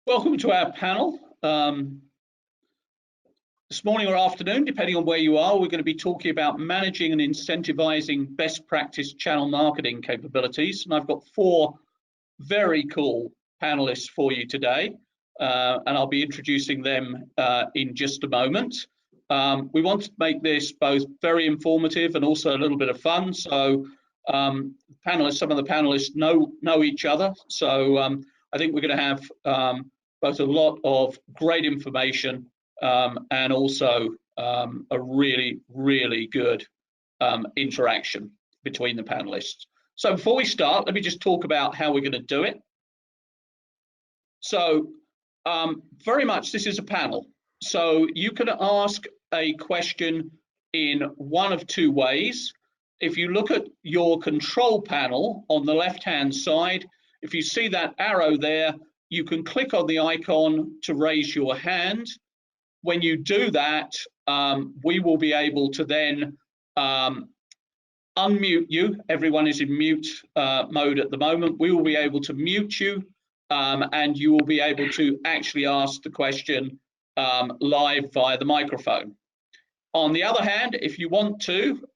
Welcome to our panel. This morning or afternoon, depending on where you are, we're going to be talking about managing and incentivizing best practice channel marketing capabilities. And I've got four very cool panelists for you today, and I'll be introducing them in just a moment. We want to make this both very informative and also a little bit of fun. So some of the panelists know each other. So I think we're going to have both a lot of great information and also a really good interaction between the panelists. So before we start, let me just talk about how we're going to do it. So very much this is a panel. So you can ask a question in one of two ways. If you look at your control panel on the left-hand side, if you see that arrow there, you can click on the icon to raise your hand. When you do that, we will be able to then unmute you. Everyone is in mute mode at the moment. We will be able to mute you and you will be able to actually ask the question live via the microphone. On the other hand, if you want to,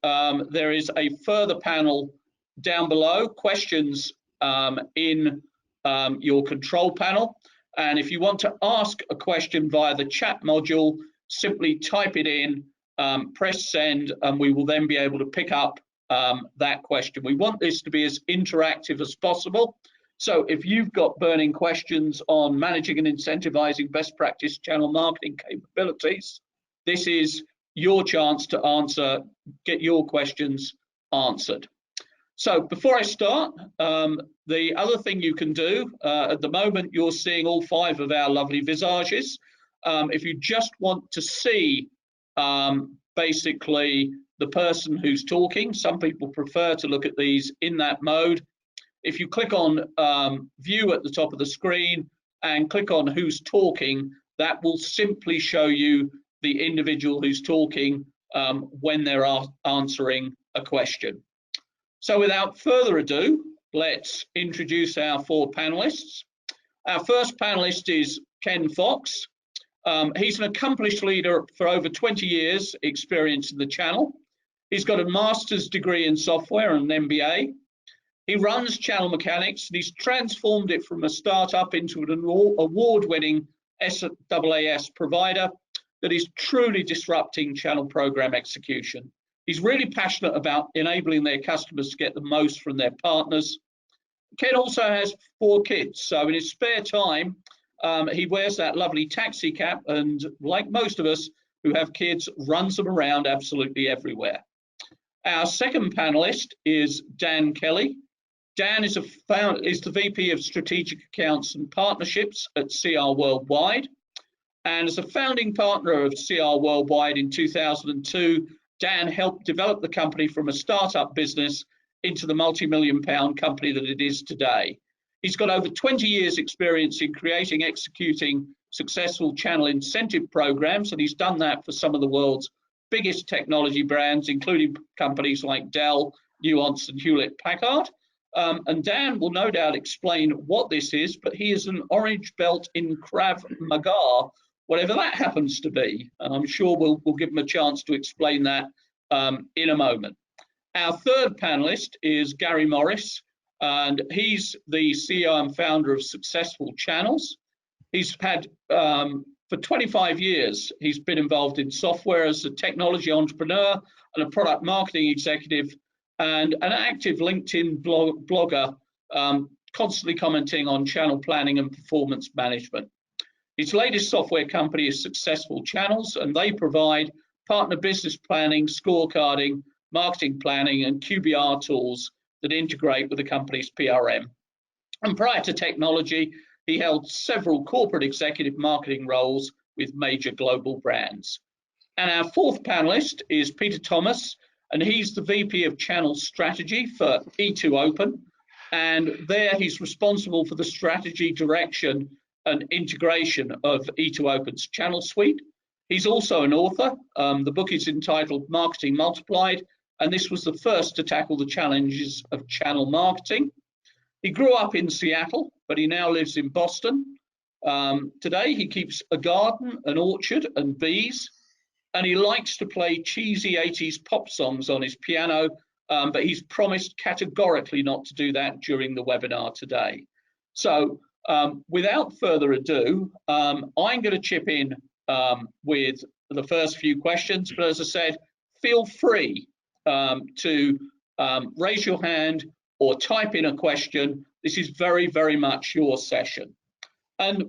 there is a further panel down below, questions in your control panel. And if you want to ask a question via the chat module, simply type it in, press send, and we will then be able to pick up that question. We want this to be as interactive as possible. So if you've got burning questions on managing and incentivizing best practice channel marketing capabilities, this is your chance to get your questions answered. So before I start, the other thing you can do, at the moment you're seeing all five of our lovely visages. If you just want to see basically the person who's talking, some people prefer to look at these in that mode. If you click on view at the top of the screen and click on who's talking, that will simply show you the individual who's talking when they're answering a question. So without further ado, let's introduce our four panelists. Our first panelist is Ken Fox. He's an accomplished leader for over 20 years experience in the channel. He's got a master's degree in software and an MBA. He runs Channel Mechanics and he's transformed it from a startup into an award-winning SaaS provider that is truly disrupting channel program execution. He's really passionate about enabling their customers to get the most from their partners. Ken also has 4 kids, so in his spare time, he wears that lovely taxi cap and, like most of us who have kids, runs them around absolutely everywhere. Our second panelist is Dan Kelly. Dan is the VP of Strategic Accounts and Partnerships at CR Worldwide. And as a founding partner of CR Worldwide in 2002, Dan helped develop the company from a startup business into the multi-million-pound company that it is today. He's got over 20 years experience in creating, executing successful channel incentive programs, and he's done that for some of the world's biggest technology brands, including companies like Dell, Nuance, and Hewlett-Packard. And Dan will no doubt explain what this is, but he is an orange belt in Krav Maga, whatever that happens to be. And I'm sure we'll give him a chance to explain that in a moment. Our third panelist is Gary Morris, and he's the CEO and founder of Successful Channels. He's had, for 25 years, he's been involved in software as a technology entrepreneur and a product marketing executive and an active LinkedIn blogger, constantly commenting on channel planning and performance management. His latest software company is Successful Channels, and they provide partner business planning, scorecarding, marketing planning, and QBR tools that integrate with the company's PRM. And prior to technology, he held several corporate executive marketing roles with major global brands. And our fourth panelist is Peter Thomas, and he's the VP of Channel Strategy for E2Open. And there he's responsible for the strategy, direction, and integration of E2Open's channel suite. He's also an author. The book is entitled Marketing Multiplied, and this was the first to tackle the challenges of channel marketing. He grew up in Seattle, but he now lives in Boston. Today he keeps a garden, an orchard, and bees, and he likes to play cheesy 80s pop songs on his piano, but he's promised categorically not to do that during the webinar today. So without further ado, I'm going to chip in with the first few questions, but as I said, feel free to raise your hand or type in a question. This is very, very much your session. And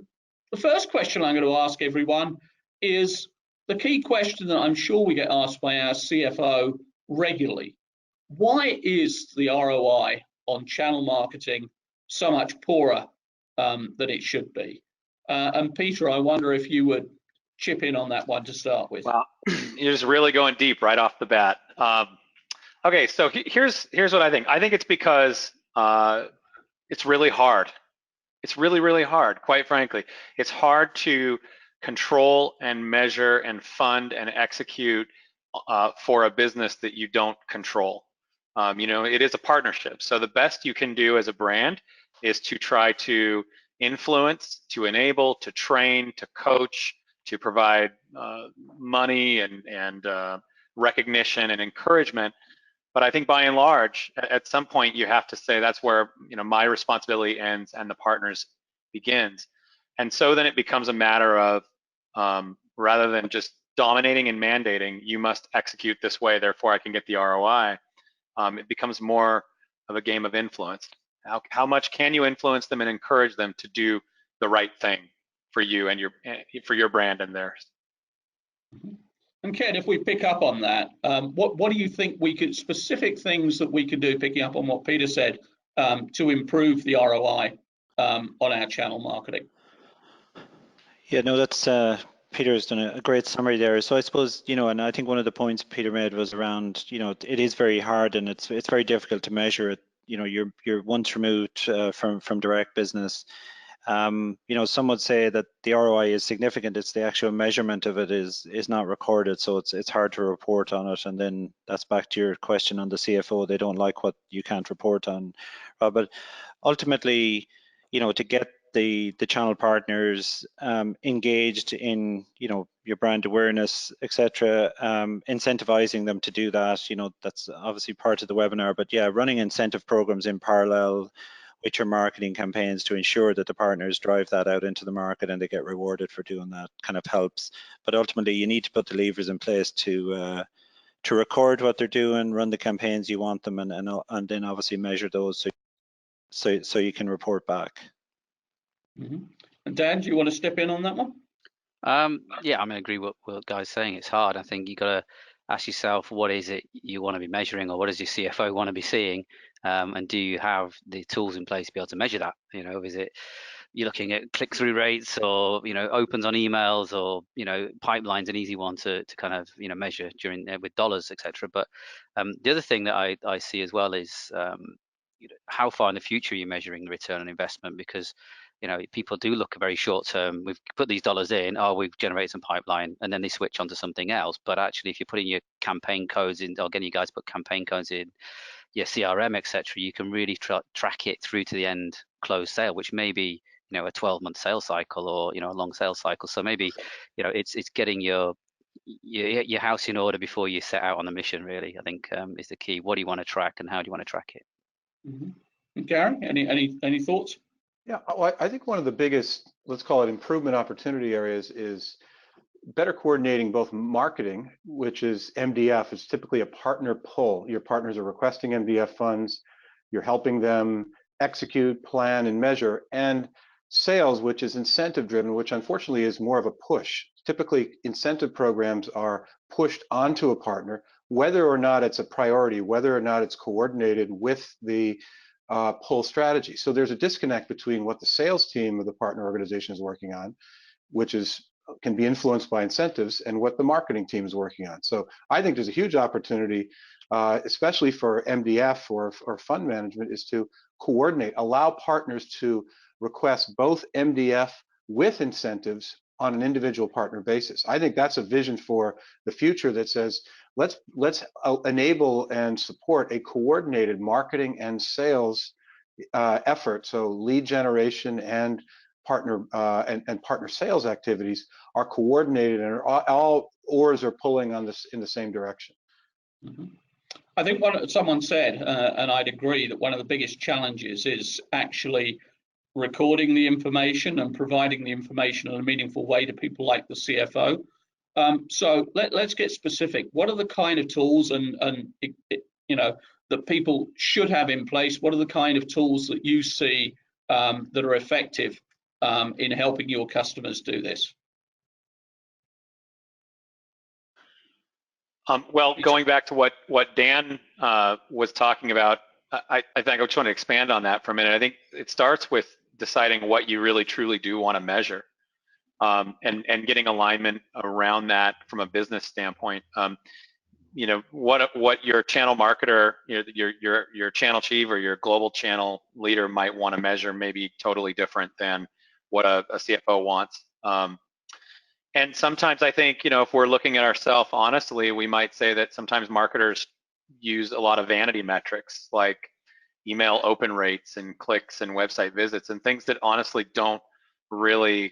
the first question I'm going to ask everyone is the key question that I'm sure we get asked by our CFO regularly. Why is the ROI on channel marketing so much poorer than it should be? And Peter, I wonder if you would chip in on that one to start with. Well, you're just really going deep right off the bat. Okay, so here's what I think. I think it's because it's really hard. It's really, really hard, quite frankly. It's hard to control and measure and fund and execute for a business that you don't control. You know, it is a partnership. So the best you can do as a brand is to try to influence, to enable, to train, to coach, to provide money and recognition and encouragement. But I think by and large, at some point you have to say that's where, you know, my responsibility ends and the partner's begins. And so then it becomes a matter of rather than just dominating and mandating, you must execute this way, therefore I can get the ROI. It becomes more of a game of influence. How much can you influence them and encourage them to do the right thing for you and for your brand and theirs? And Ken, if we pick up on that, what do you think we could, specific things that we could do, picking up on what Peter said, to improve the ROI on our channel marketing? Yeah, no, that's Peter's done a great summary there. So I suppose, you know, and I think one of the points Peter made was around, you know, it is very hard and it's very difficult to measure it. You know, you're once removed from direct business. You know, some would say that the ROI is significant. It's the actual measurement of it is not recorded, so it's hard to report on it. And then that's back to your question on the CFO. They don't like what you can't report on, but ultimately, you know, to get the channel partners engaged in, you know, your brand awareness, etc., incentivizing them to do that, you know, that's obviously part of the webinar. But yeah, running incentive programs in parallel with your marketing campaigns to ensure that the partners drive that out into the market and they get rewarded for doing that kind of helps. But ultimately, you need to put the levers in place to record what they're doing, run the campaigns you want them, and then obviously measure those so you can report back. Mm-hmm. And Dan, do you want to step in on that one? Yeah, I mean, I agree with what guys saying. It's hard. I think you got to ask yourself, what is it you want to be measuring, or what does your CFO want to be seeing, and do you have the tools in place to be able to measure that? You know, is it you're looking at click-through rates, or, you know, opens on emails, or, you know, pipeline's an easy one to kind of, you know, measure during with dollars, etc. But the other thing that I see as well is you know, how far in the future are you measuring the return on investment? Because, you know, people do look very short term. We've put these dollars in, oh, we've generated some pipeline, and then they switch onto something else. But actually, if you're putting your campaign codes in, or getting you guys to put campaign codes in your CRM, etc., you can really track it through to the end close sale, which may be, you know, a 12-month sales cycle, or, you know, a long sales cycle. So maybe, you know, it's getting your house in order before you set out on the mission, really, I think is the key. What do you want to track, and how do you want to track it? Mm-hmm. Gary, any thoughts? Yeah, well, I think one of the biggest, let's call it improvement opportunity areas, is better coordinating both marketing, which is MDF, is typically a partner pull. Your partners are requesting MDF funds, you're helping them execute, plan, and measure, and sales, which is incentive driven, which unfortunately is more of a push. Typically, incentive programs are pushed onto a partner, whether or not it's a priority, whether or not it's coordinated with the pull strategy. So there's a disconnect between what the sales team of the partner organization is working on, which can be influenced by incentives, and what the marketing team is working on. So I think there's a huge opportunity, especially for MDF or fund management, is to coordinate, allow partners to request both MDF with incentives on an individual partner basis. I think that's a vision for the future that says, let's enable and support a coordinated marketing and sales effort, so lead generation and partner and partner sales activities are coordinated and all oars are pulling on this in the same direction. I think someone said, and I'd agree, that one of the biggest challenges is actually recording the information and providing the information in a meaningful way to people like the CFO. So let's get specific. What are the kind of tools that people should have in place? What are the kind of tools that you see that are effective in helping your customers do this? Well, going back to what Dan was talking about, I think I just want to expand on that for a minute. I think it starts with deciding what you really truly do want to measure, and getting alignment around that from a business standpoint. What your channel marketer, your channel chief or your global channel leader might want to measure may be totally different than what a CFO wants. And sometimes I think, if we're looking at ourselves honestly, we might say that sometimes marketers use a lot of vanity metrics like email open rates and clicks and website visits and things that honestly don't really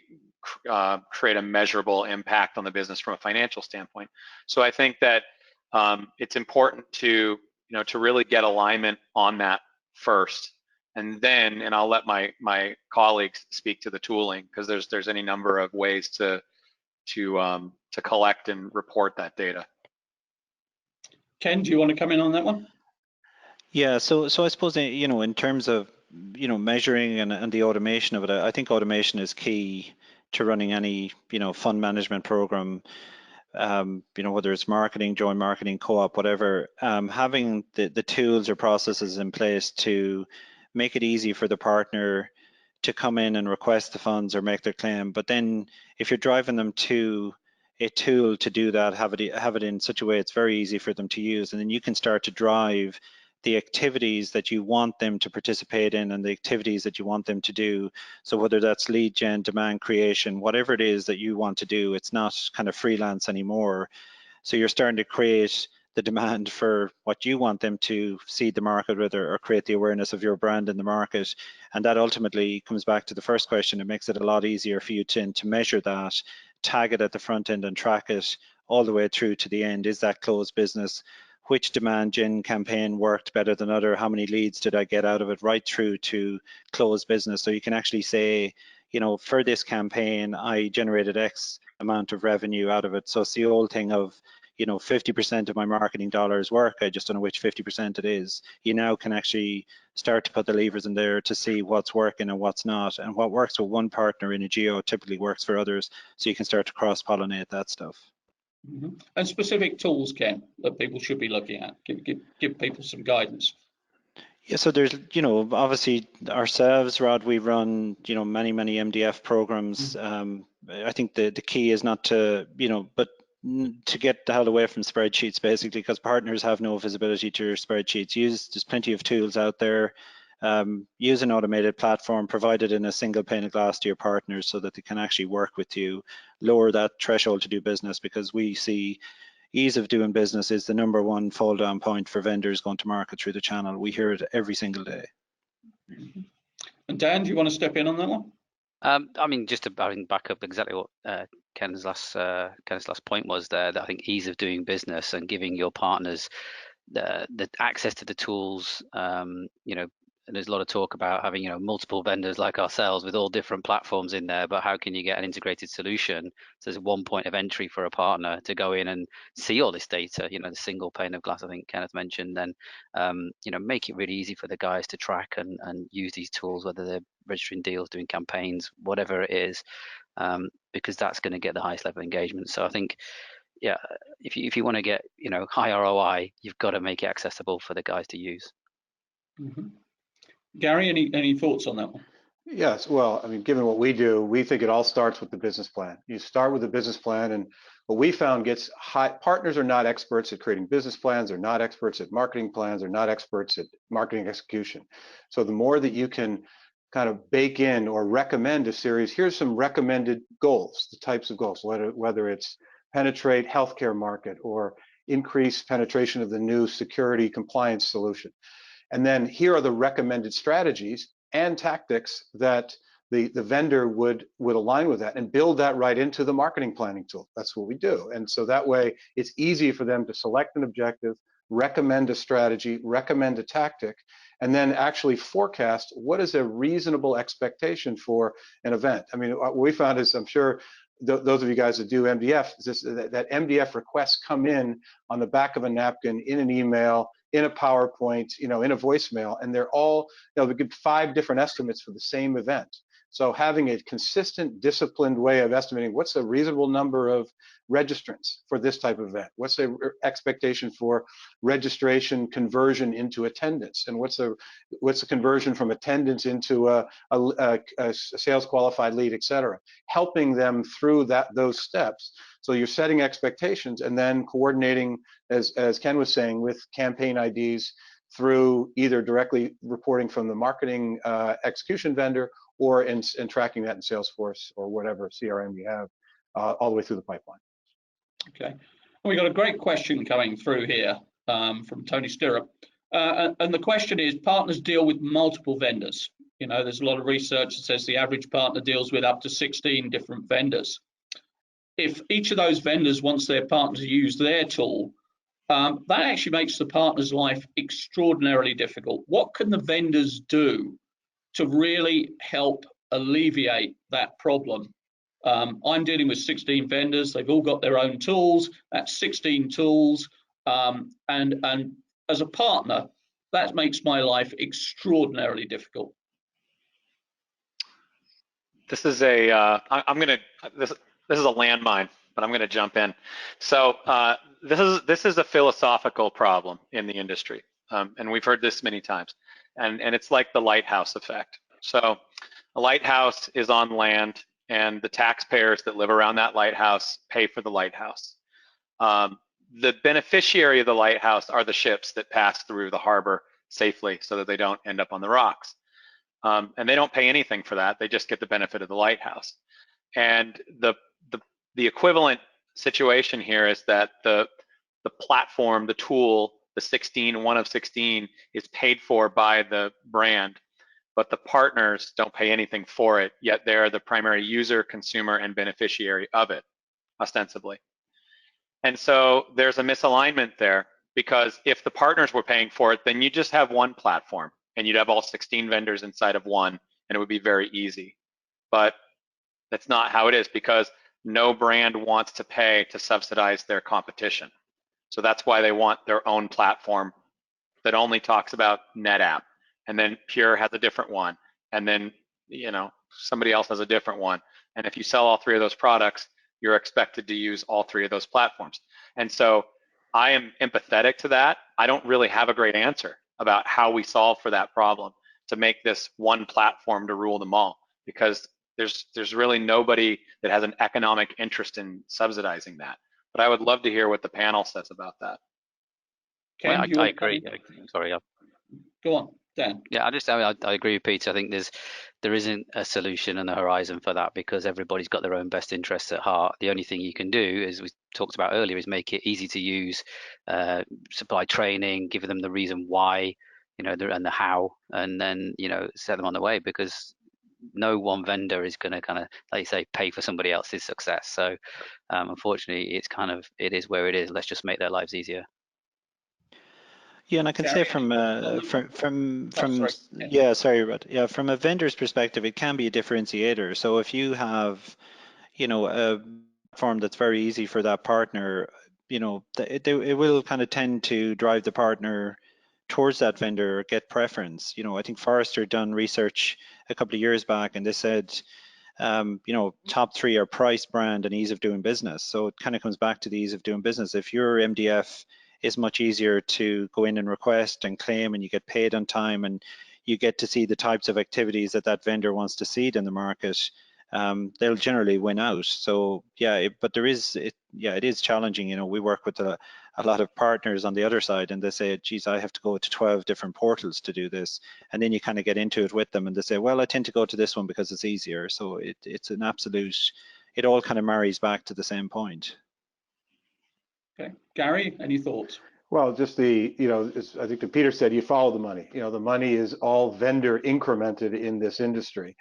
create a measurable impact on the business from a financial standpoint. So I think that it's important to really get alignment on that first, and then, and I'll let my colleagues speak to the tooling, because there's any number of ways to collect and report that data. Ken, do you want to come in on that one? Yeah, so I suppose, in terms of measuring and the automation of it, I think automation is key to running any fund management program. Whether it's marketing, joint marketing, co-op, whatever, having the tools or processes in place to make it easy for the partner to come in and request the funds or make their claim. But then if you're driving them to a tool to do that, have it in such a way it's very easy for them to use, and then you can start to drive the activities that you want them to participate in and the activities that you want them to do. So whether that's lead gen, demand creation, whatever it is that you want to do, it's not kind of freelance anymore. So you're starting to create the demand for what you want them to seed the market with, or create the awareness of your brand in the market. And that ultimately comes back to the first question. It makes it a lot easier for you to measure that, tag it at the front end and track it all the way through to the end. Is that closed business? Which demand gen campaign worked better than other? How many leads did I get out of it? Right through to closed business. So you can actually say, for this campaign, I generated X amount of revenue out of it. So it's the old thing of, 50% of my marketing dollars work. I just don't know which 50% it is. You now can actually start to put the levers in there to see what's working and what's not. And what works with one partner in a geo typically works for others. So you can start to cross-pollinate that stuff. And specific tools, Ken, that people should be looking at. Give people some guidance. Yeah, so there's, obviously ourselves, Rod, we run, many MDF programs. I think the key is not to, but to get the hell away from spreadsheets, basically, because partners have no visibility to your spreadsheets. There's plenty of tools out there. Use an automated platform, provided in a single pane of glass to your partners so that they can actually work with you. Lower that threshold to do business, because we see ease of doing business is the #1 fall down point for vendors going to market through the channel. We hear it every single day. And Dan, do you want to step in on that one? Just to back up exactly what Ken's last point was there, that I think ease of doing business and giving your partners the access to the tools. And there's a lot of talk about having multiple vendors like ourselves with all different platforms in there, but how can you get an integrated solution? So there's one point of entry for a partner to go in and see all this data, the single pane of glass I think Kenneth mentioned. Then make it really easy for the guys to track and use these tools, whether they're registering deals, doing campaigns, whatever it is, because that's going to get the highest level of engagement. So I think, yeah, if you want to get high ROI, you've got to make it accessible for the guys to use. Gary, any thoughts on that one? Yes, well, given what we do, we think it all starts with the business plan. You start with the business plan, and what we found gets high. Partners are not experts at creating business plans, they're not experts at marketing plans, they're not experts at marketing execution. So the more that you can kind of bake in or recommend a series, here's some recommended goals, the types of goals, whether it's penetrate healthcare market or increase penetration of the new security compliance solution. And then here are the recommended strategies and tactics that the vendor would align with that and build that right into the marketing planning tool. That's what we do. And so that way it's easy for them to select an objective, recommend a strategy, recommend a tactic, and then actually forecast what is a reasonable expectation for an event. I mean, what we found is, I'm sure those of you guys that do MDF, that MDF requests come in on the back of a napkin, in an email, in a PowerPoint, in a voicemail, and they're all, we get 5 different estimates for the same event. So having a consistent, disciplined way of estimating what's a reasonable number of registrants for this type of event, what's the expectation for registration conversion into attendance, and what's the conversion from attendance into a sales qualified lead, et cetera, helping them through those steps. So you're setting expectations and then coordinating, as Ken was saying, with campaign IDs through either directly reporting from the marketing execution vendor or in tracking that in Salesforce or whatever CRM you have, all the way through the pipeline. Okay, well, we got a great question coming through here from Tony Stirrup, and the question is: partners deal with multiple vendors. There's a lot of research that says the average partner deals with up to 16 different vendors. If each of those vendors wants their partner to use their tool, that actually makes the partner's life extraordinarily difficult. What can the vendors do to really help alleviate that problem? I'm dealing with 16 vendors. They've all got their own tools. That's 16 tools. And as a partner, that makes my life extraordinarily difficult. This is a, this is a landmine, but I'm gonna jump in. So this is a philosophical problem in the industry. And we've heard this many times. And it's like the lighthouse effect. So a lighthouse is on land, and the taxpayers that live around that lighthouse pay for the lighthouse. The beneficiary of the lighthouse are the ships that pass through the harbor safely so that they don't end up on the rocks. And they don't pay anything for that. They just get the benefit of the lighthouse. And the equivalent situation here is that the platform, the tool, the 16, one of 16, is paid for by the brand, but the partners don't pay anything for it, yet they're the primary user, consumer, and beneficiary of it, ostensibly. And so there's a misalignment there, because if the partners were paying for it, then you just have one platform and you'd have all 16 vendors inside of one, and it would be very easy. But that's not how it is, because no brand wants to pay to subsidize their competition. So that's why they want their own platform that only talks about NetApp, and then Pure has a different one, and then somebody else has a different one. And if you sell all 3 of those products, you're expected to use all 3 of those platforms. And so I am empathetic to that. I don't really have a great answer about how we solve for that problem to make this one platform to rule them all, because there's really nobody that has an economic interest in subsidizing that. But I would love to hear what the panel says about that. Ken, I agree. Sorry. Go on, Dan. Yeah, I agree with Peter. I think there isn't a solution on the horizon for that, because everybody's got their own best interests at heart. The only thing you can do, as we talked about earlier, is make it easy to use, supply training, give them the reason why, and the how, and then set them on the way, because no one vendor is going to kind of, like you say, pay for somebody else's success. So unfortunately, it is where it is. Let's just make their lives easier. Yeah, and I can say from a vendor's perspective, it can be a differentiator. So if you have, a platform that's very easy for that partner, it will kind of tend to drive the partner towards that vendor, get preference. I think Forrester done research a couple of years back, and they said, top 3 are price, brand, and ease of doing business. So it kind of comes back to the ease of doing business. If your MDF is much easier to go in and request and claim, and you get paid on time, and you get to see the types of activities that vendor wants to see in the market, they'll generally win out. So yeah, but it is challenging. We work with a lot of partners on the other side, and they say, geez, I have to go to 12 different portals to do this. And then you kind of get into it with them, and they say, well, I tend to go to this one because it's easier. So it's an absolute, it all kind of marries back to the same point. Okay, Gary, any thoughts? Well, just I think that Peter said, you follow the money. The money is all vendor incremented in this industry.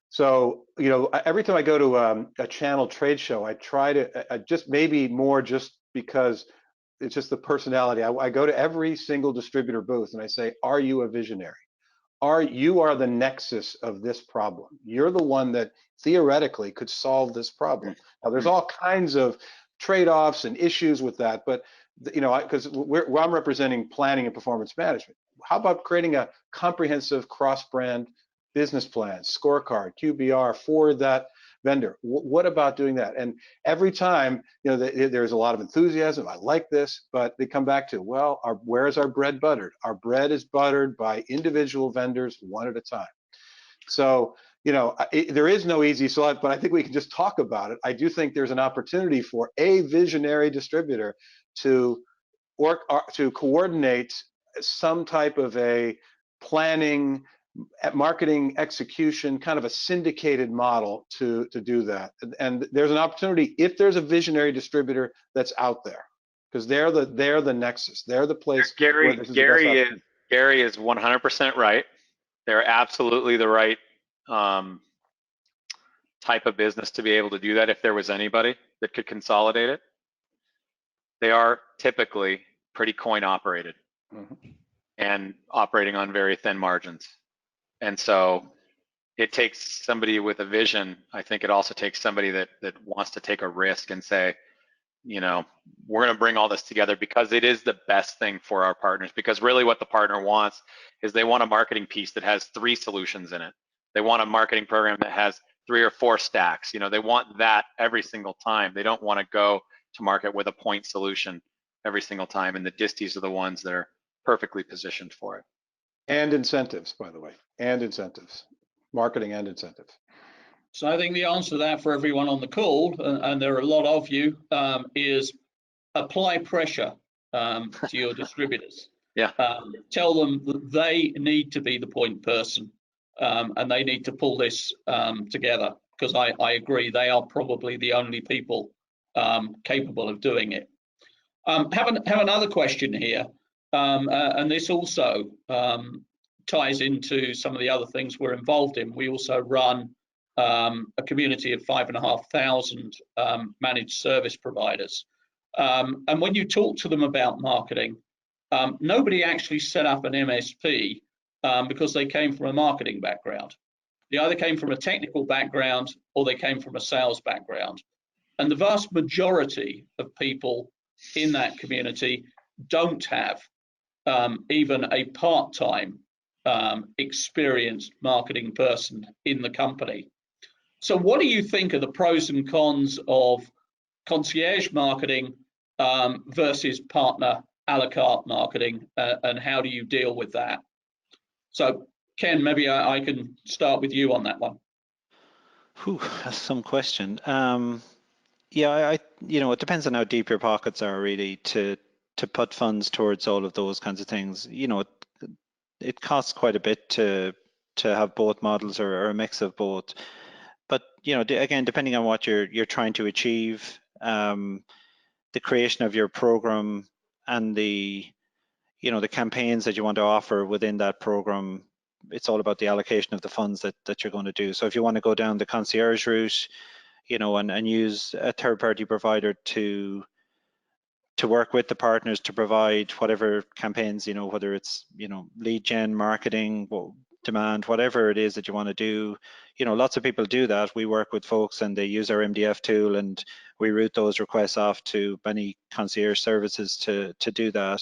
So, you know, every time I go to a channel trade show, I try to just maybe more just because it's just the personality. I go to every single distributor booth and I say, are you a visionary? You are the nexus of this problem. You're the one that theoretically could solve this problem. Now, there's all kinds of trade-offs and issues with that, but you know, because I'm representing planning and performance management. How about creating a comprehensive cross-brand business plan, scorecard, QBR for that vendor? What about doing that? And every time, you know, there's a lot of enthusiasm. I like this, but they come back to, well, where is our bread buttered? Our bread is buttered by individual vendors one at a time. So, you know, there is no easy solve, but I think we can just talk about it. I do think there's an opportunity for a visionary distributor to work to coordinate some type of a planning, marketing execution, kind of a syndicated model to do that. And there's an opportunity if there's a visionary distributor that's out there, because they're the nexus. They're the place where this is the best opportunity. Gary is 100% right. They're absolutely the right type of business to be able to do that if there was anybody that could consolidate it. They are typically pretty coin operated and operating on very thin margins. And so it takes somebody with a vision. I think it also takes somebody that wants to take a risk and say, you know, we're going to bring all this together because it is the best thing for our partners. Because really what the partner wants is they want a marketing piece that has 3 solutions in it. They want a marketing program that has 3 or 4 stacks. You know, they want that every single time. They don't want to go to market with a point solution every single time. And the disties are the ones that are perfectly positioned for it. And incentives, by the way, and incentives, marketing and incentives. So I think the answer to that for everyone on the call, and there are a lot of you, is apply pressure to your distributors. Yeah. Tell them that they need to be the point person, and they need to pull this together, because I agree they are probably the only people capable of doing it. Have another question here, and this also ties into some of the other things we're involved in. We also run a community of 5,500 managed service providers. And when you talk to them about marketing, nobody actually set up an MSP because they came from a marketing background. They either came from a technical background or they came from a sales background. And the vast majority of people in that community don't have even a part-time experienced marketing person in the company. So what do you think are the pros and cons of concierge marketing versus partner a la carte marketing, and how do you deal with that? So Ken, maybe I can start with you on that one. Whew, that's some question. Yeah, you know, it depends on how deep your pockets are really to put funds towards all of those kinds of things. You know, it costs quite a bit to have both models or a mix of both. But you know, again, depending on what you're trying to achieve, the creation of your program and the campaigns that you want to offer within that program, it's all about the allocation of the funds that you're going to do. So if you want to go down the concierge route, you know, and use a third-party provider to work with the partners to provide whatever campaigns, you know, whether it's, you know, lead gen, marketing, demand, whatever it is that you want to do. You know, lots of people do that. We work with folks and they use our MDF tool and we route those requests off to many concierge services to do that.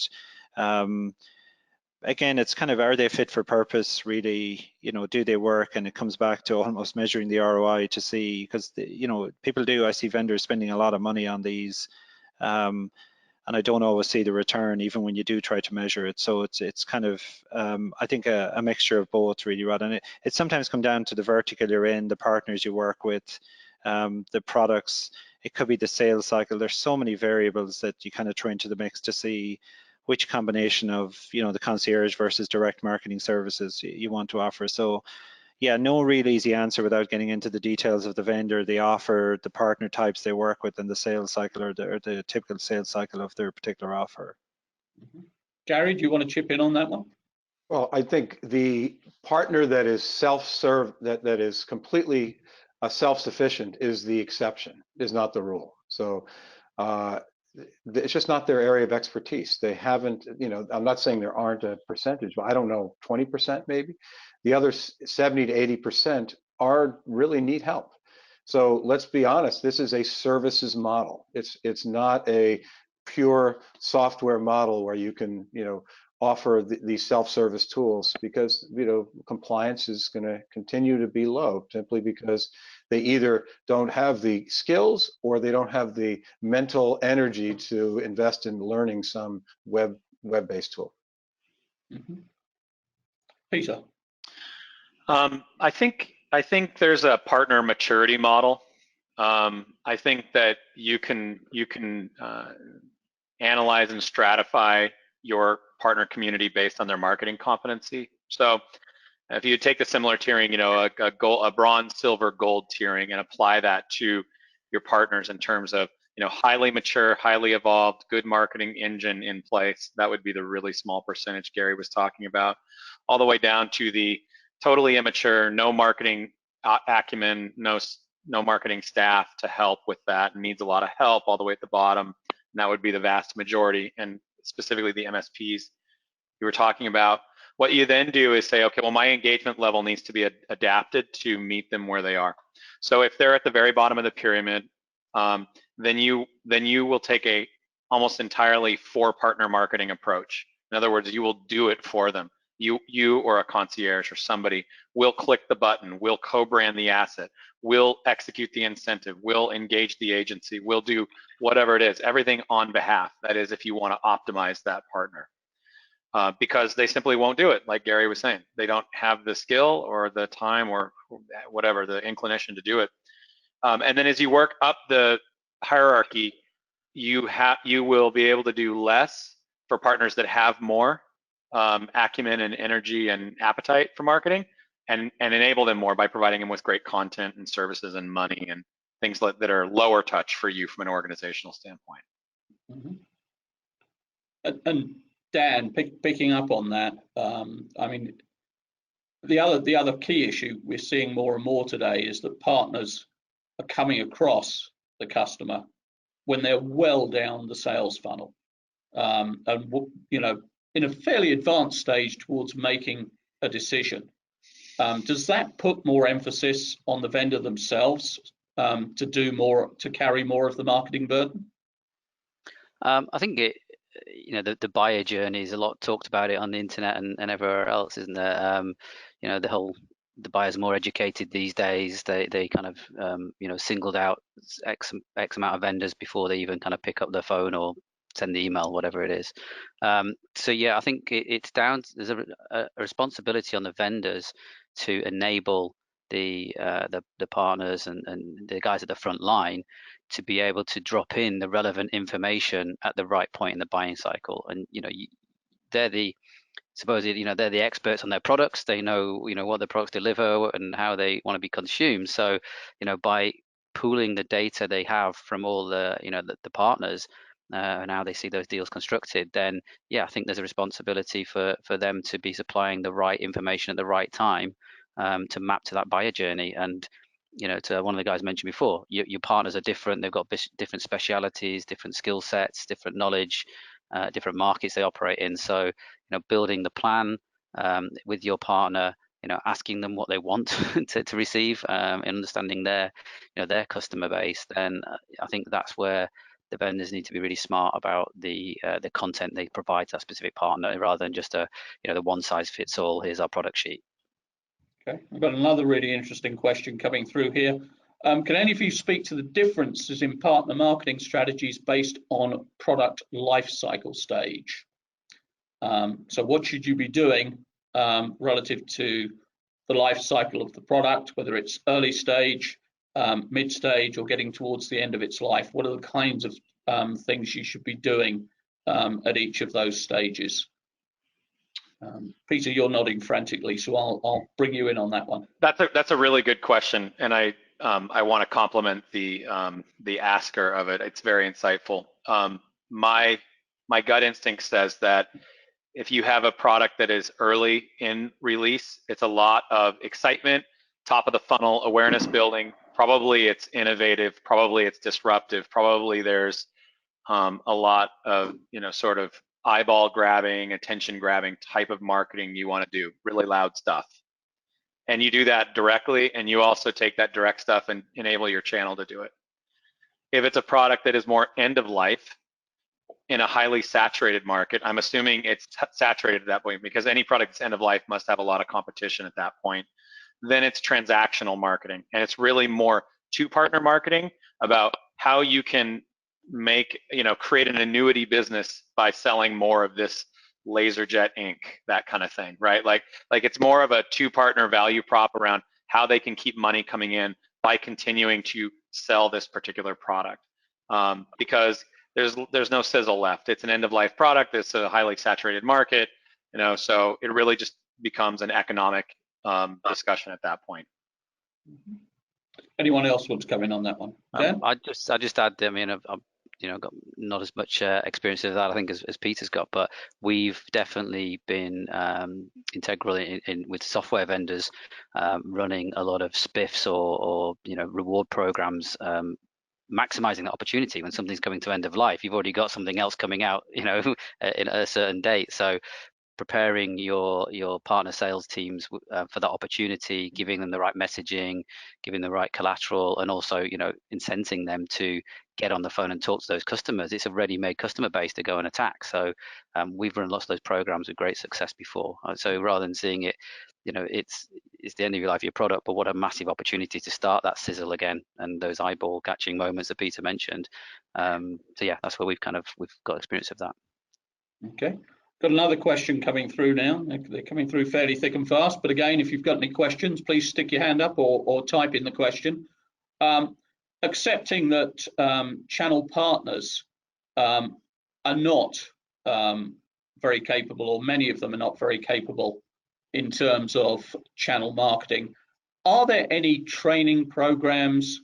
Again, it's kind of, are they fit for purpose really? You know, do they work? And it comes back to almost measuring the ROI to see, because, you know, people do, I see vendors spending a lot of money on these, and I don't always see the return even when you do try to measure it. So it's kind of, I think a mixture of both really, Rod. And it sometimes comes down to the vertical you're in, the partners you work with, the products. It could be the sales cycle. There's so many variables that you kind of throw into the mix to see which combination of, you know, the concierge versus direct marketing services you want to offer. So yeah, no real easy answer without getting into the details of the vendor, the offer, the partner types they work with, and the sales cycle or the typical sales cycle of their particular offer. Gary, do you want to chip in on that one? Well, I think the partner that is self-serve, that is completely self-sufficient is the exception, is not the rule. So uh, it's just not their area of expertise. They haven't, I'm not saying there aren't a percentage, but I don't know, 20% maybe. The other 70 to 80% are really need help. So let's be honest, this is a services model. It's not a pure software model where you can, offer these self-service tools, because compliance is going to continue to be low simply because they either don't have the skills or they don't have the mental energy to invest in learning some web-based tool. Mm-hmm. Peter. I think there's a partner maturity model. I think that you can analyze and stratify your partner community based on their marketing competency. So if you take the similar tiering, a bronze, silver, gold tiering, and apply that to your partners in terms of, highly mature, highly evolved, good marketing engine in place, that would be the really small percentage Gary was talking about, all the way down to the totally immature, no marketing acumen, no marketing staff to help with that, and needs a lot of help all the way at the bottom. And that would be the vast majority, and specifically the MSPs you were talking about. What you then do is say, okay, well, my engagement level needs to be adapted to meet them where they are. So if they're at the very bottom of the pyramid, then you will take a almost entirely for partner marketing approach. In other words, you will do it for them. You or a concierge or somebody will click the button, will co-brand the asset, will execute the incentive, will engage the agency, will do whatever it is, everything on behalf. That is, if you want to optimize that partner. Because they simply won't do it, like Gary was saying. They don't have the skill or the time or whatever, the inclination to do it. And then as you work up the hierarchy, you will be able to do less for partners that have more acumen and energy and appetite for marketing, and enable them more by providing them with great content and services and money and things that are lower touch for you from an organizational standpoint. Mm-hmm. And Dan, picking up on that, I mean, the other key issue we're seeing more and more today is that partners are coming across the customer when they're well down the sales funnel, and in a fairly advanced stage towards making a decision. Does that put more emphasis on the vendor themselves to do more, to carry more of the marketing burden? I think the buyer journey is a lot talked about it on the internet and everywhere else, isn't there? The buyer's more educated these days. They kind of singled out X amount of vendors before they even kind of pick up their phone or send the email, whatever it is. So yeah, I think it's down. There's a responsibility on the vendors to enable the partners and the guys at the front line to be able to drop in the relevant information at the right point in the buying cycle. And they're the they're the experts on their products. They know what the products deliver and how they want to be consumed. So by pooling the data they have from all the the partners and how they see those deals constructed, then yeah, I think there's a responsibility for them to be supplying the right information at the right time to map to that buyer journey. And to one of the guys mentioned before, your partners are different. They've got different specialities, different skill sets, different knowledge, different markets they operate in. So building the plan with your partner, asking them what they want to receive, and understanding their customer base, then I think that's where the vendors need to be really smart about the content they provide to that specific partner, rather than just the one size fits all, here's our product sheet. Okay, I've got another really interesting question coming through here. Can any of you speak to the differences in partner marketing strategies based on product life cycle stage? So what should you be doing relative to the life cycle of the product, whether it's early stage, mid stage, or getting towards the end of its life? What are the kinds of things you should be doing at each of those stages? Peter, you're nodding frantically, so I'll bring you in on that one. That's a really good question, and I want to compliment the asker of it. It's very insightful. My gut instinct says that if you have a product that is early in release, it's a lot of excitement, top of the funnel awareness building. Probably it's innovative, probably it's disruptive, probably there's a lot of, sort of eyeball grabbing, attention grabbing type of marketing you want to do, really loud stuff. And you do that directly, and you also take that direct stuff and enable your channel to do it. If it's a product that is more end of life in a highly saturated market, I'm assuming it's saturated at that point, because any product that's end of life must have a lot of competition at that point. Then it's transactional marketing, and it's really more to partner marketing about how you can make, create an annuity business by selling more of this LaserJet ink, that kind of thing, right? Like it's more of a two partner value prop around how they can keep money coming in by continuing to sell this particular product, because there's no sizzle left. It's an end of life product. It's a highly saturated market, so it really just becomes an economic discussion at that point. Anyone else want to come in on that one? Dan? I just add, I mean, I've got not as much experience of that, I think, as Peter's got, but we've definitely been integral in with software vendors running a lot of spiffs or reward programs, maximizing that opportunity. When something's coming to end of life, you've already got something else coming out, in a certain date. So preparing your partner sales teams for that opportunity, giving them the right messaging, giving the right collateral, and also incenting them to get on the phone and talk to those customers. It's a ready-made customer base to go and attack. So we've run lots of those programs with great success before. So rather than seeing it, it's the end of your life of your product, but what a massive opportunity to start that sizzle again and those eyeball catching moments that Peter mentioned. So yeah, that's where we've got experience of that. Okay. Got another question coming through now. They're coming through fairly thick and fast, but again, if you've got any questions, please stick your hand up or type in the question. Accepting that channel partners are not very capable, or many of them are not very capable in terms of channel marketing. Are there any training programs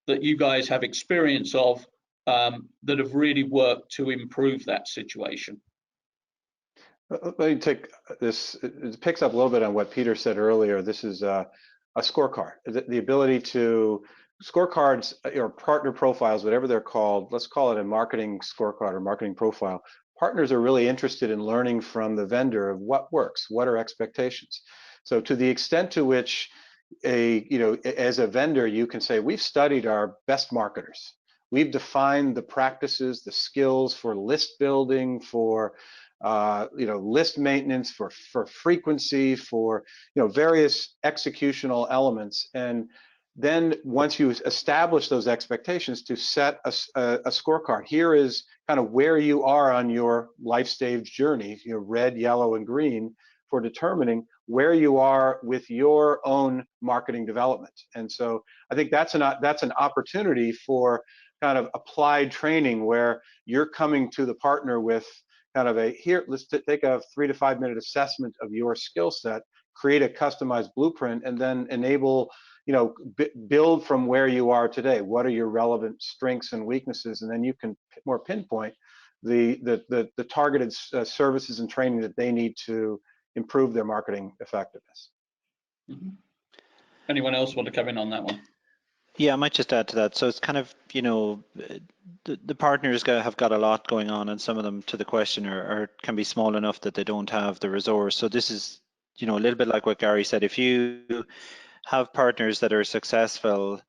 that you guys have experience of that have really worked to improve that situation? Let me take this. It picks up a little bit on what Peter said earlier. This is a scorecard. The ability to scorecards or partner profiles, whatever they're called. Let's call it a marketing scorecard or marketing profile. Partners are really interested in learning from the vendor of what works, what are expectations. So to the extent to which as a vendor, you can say, we've studied our best marketers. We've defined the practices, the skills for list building, for list maintenance, for frequency, for various executional elements. And then once you establish those expectations, to set a scorecard. Here is kind of where you are on your life stage journey, red, yellow, and green, for determining where you are with your own marketing development. And so I think that's an opportunity for kind of applied training, where you're coming to the partner with kind of here, let's take a 3 to 5 minute assessment of your skill set, create a customized blueprint, and then enable, build from where you are today. What are your relevant strengths and weaknesses? And then you can more pinpoint the targeted services and training that they need to improve their marketing effectiveness. Mm-hmm. Anyone else want to come in on that one? Yeah, I might just add to that. So it's kind of, the partners have got a lot going on, and some of them, to the question, can be small enough that they don't have the resource. So this is, a little bit like what Gary said. If you have partners that are successful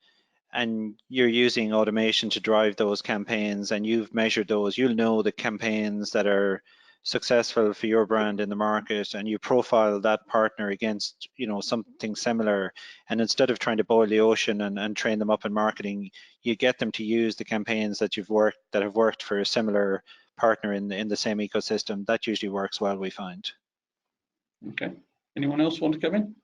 and you're using automation to drive those campaigns, and you've measured those, you'll know the campaigns that are successful for your brand in the market, and you profile that partner against something similar. And instead of trying to boil the ocean and train them up in marketing, you get them to use the campaigns that have worked for a similar partner in the same ecosystem. That usually works well, we find. Okay. Anyone else want to come in?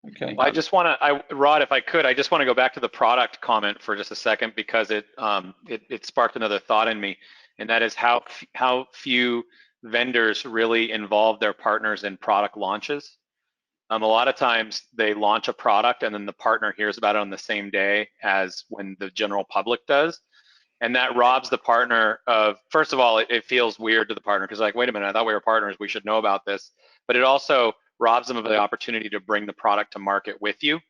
Okay. Well, Rod, if I could, I just want to go back to the product comment for just a second, because it sparked another thought in me, and that is how few vendors really involve their partners in product launches. A lot of times they launch a product and then the partner hears about it on the same day as when the general public does. And that robs the partner of, first of all, it feels weird to the partner because like, wait a minute, I thought we were partners, we should know about this. But it also robs them of the opportunity to bring the product to market with you,